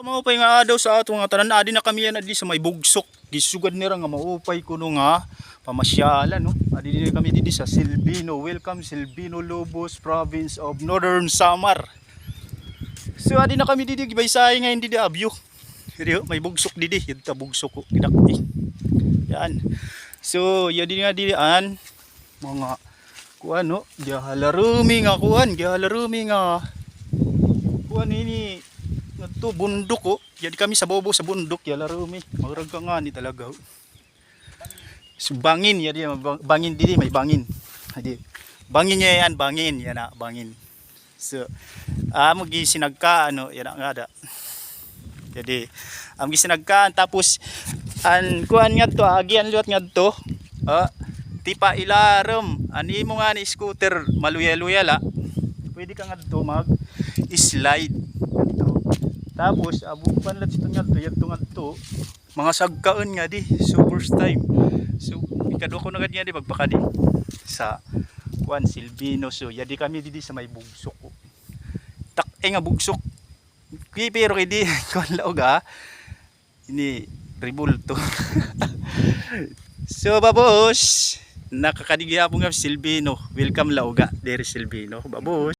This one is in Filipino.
Maupay nga daw sa ato nga tanan adi na kami yan adi sa may bugsok gisugad nira nga maupay kuno nga pamasyalan no. Adi din kami didi sa Silvino. Welcome Silvino Lobos, province of Northern Samar. So adi na kami didi gibaysay ngayon didi abyo. Didi may bugsok didi yun ta bugsok ko kidakti. Yan. So yadi nga didi an mga kuan no gihalarumi nga kuan ini to bundok ko. Jadi kami sa bobo sa bundok ya larumi. Magrag ka nga ni talaga. So bangin ya dia bangin didi may bangin. Hadi. Bangin niya yan bangin yan na bangin. So magi sinagka ano yan nga da. Jadi magi sinagka tapos an kuan nga to agian luat nga to. Tipa ilarom ani mo nga ni scooter maluya-luya la. Pwede ka nga to mag slide. Tapos abukan lang ito nga to mga sagkaon nga di so first time so ikadwa ko na nga di magpaka di sa Juan Silvino. So yadi kami di sa may bugsok ko nga bugsok pero kay di kuan laog ini ribulto. So babos nakakadigya po nga Silvino. Welcome lauga dere Silvino babos.